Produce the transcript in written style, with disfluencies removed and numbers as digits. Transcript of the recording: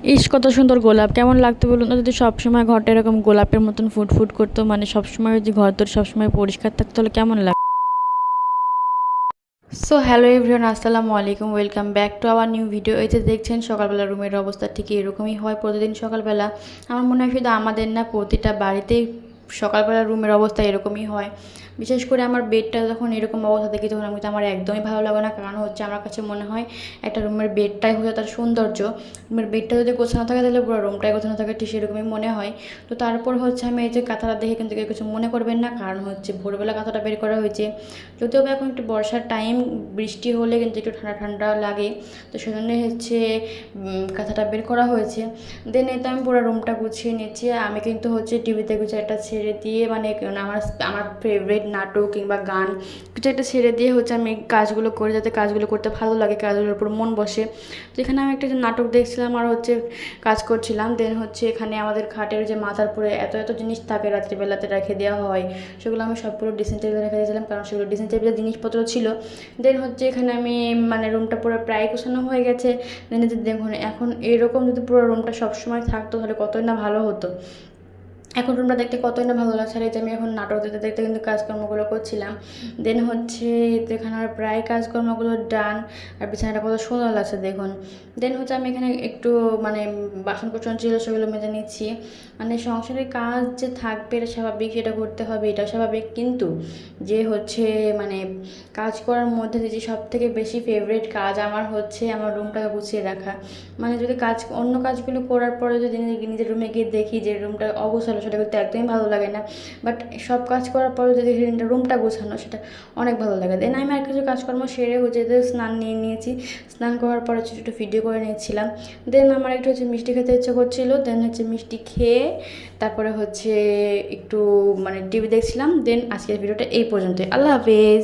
ইস কত সুন্দর গোলাপ, কেমন লাগতো বলুন তো যদি সবসময় ঘরটা এরকম গোলাপের মতন ফুট ফুট করতো, মানে সবসময় যদি ঘর তোর সবসময় পরিষ্কার থাকতো তাহলে কেমন লাগতো। সো হ্যালো এভরিওয়ান, আসসালামু আলাইকুম, welcome back to our new video. এই যে দেখছেন সকালবেলা রুমের অবস্থা ঠিক এরকমই হয় প্রতিদিন সকালবেলা। আমার মনে হয় শুধু আমাদের না, প্রতিটা বাড়িতেই সকালবেলা রুমের অবস্থা এরকমই হয়। বিশেষ করে আমার বেডটা যখন এরকম অবস্থা দেখি তখন আমার একদমই ভালো লাগে না। কারণ হচ্ছে আমার কাছে মনে হয় একটা রুমের বেডটাই হচ্ছে তার সৌন্দর্য। রুমের বেডটা যদি গোছানো থাকে তাহলে পুরো রুমটাই গোছানো থাকে, ঠিক সেরকমই মনে হয়। তো তারপর হচ্ছে আমি এই যে কাঁথাটা দেখে কিন্তু কেউ কিছু মনে করবেন না, কারণ হচ্ছে ভোরবেলা কাঁথাটা বের করা হয়েছে। যদিও বা এখন একটু বর্ষার টাইম, বৃষ্টি হলে কিন্তু একটু ঠান্ডা ঠান্ডা লাগে, তো সেজন্যই হচ্ছে কাঁথাটা বের করা হয়েছে। দেন এই তো আমি পুরো রুমটা গুছিয়ে নিচ্ছি। আমি কিন্তু হচ্ছে টিভিতে কিছু একটা ছেড়ে দিয়ে, মানে আমার আমার ফেভারিট নাটক কিংবা গান কিছু একটা ছেড়ে দিয়ে হচ্ছে আমি কাজগুলো করি, যাতে কাজগুলো করতে ভালো লাগে, কাজগুলোর উপর মন বসে। তো এখানে আমি একটা যে নাটক দেখছিলাম আর হচ্ছে কাজ করছিলাম। দেন হচ্ছে এখানে আমাদের খাটের যে মাথার উপরে এত এত জিনিস থাকে রাত্রিবেলাতে রেখে দেওয়া হয়, সেগুলো আমি সবগুলো ড্রেসিং টেবিলে রেখে দিয়েছিলাম, কারণ সেগুলো ড্রেসিং টেবিলের জিনিসপত্র ছিল। দেন হচ্ছে এখানে আমি মানে রুমটা পুরো প্রায় গোছানো হয়ে গেছে। দেন দেখুন এখন এরকম যদি পুরো রুমটা সবসময় থাকতো তাহলে কতই না ভালো হতো। এখন রুমটা দেখতে কতই না ভালো লাগছে। আর এই যে আমি এখন নাটক দেখতে দেখতে কিন্তু কাজকর্মগুলো করছিলাম। দেন হচ্ছে এখানে আমার প্রায় কাজকর্মগুলো ডান। আর বিছানাটা কত সুন্দর লাগছে দেখুন। দেন হচ্ছে আমি এখানে একটু মানে বাসন কোসন ছিল সেগুলো মেজে নিচ্ছি। মানে সংসারের কাজ যে থাকবে এটা স্বাভাবিক, সেটা করতে হবে, এটা স্বাভাবিক, কিন্তু যে হচ্ছে মানে কাজ করার মধ্যে যে সব থেকে বেশি ফেভারিট কাজ আমার হচ্ছে আমার রুমটাকে গুছিয়ে রাখা। মানে যদি কাজ অন্য কাজগুলো করার পরে যদি নিজের রুমে গিয়ে দেখি যে রুমটা অগোছালো, সেটা করতে একদমই ভালো লাগে না। বাট সব কাজ করার পরে যদি রুমটা গোছানো, সেটা অনেক ভালো লাগে। দেন আমি আর কিছু কাজকর্ম সেরে হচ্ছে স্নান নিয়ে নিয়েছি। স্নান করার পরে ছোটো একটু ভিডিও করে নিয়েছিলাম। দেন আমার একটু হচ্ছে মিষ্টি খেতে ইচ্ছে করছিলো। দেন হচ্ছে মিষ্টি খেয়ে তারপরে হচ্ছে একটু মানে টিভি দেখছিলাম। দেন আজকের ভিডিওটা এই পর্যন্তই। আল্লাহ হাফেজ।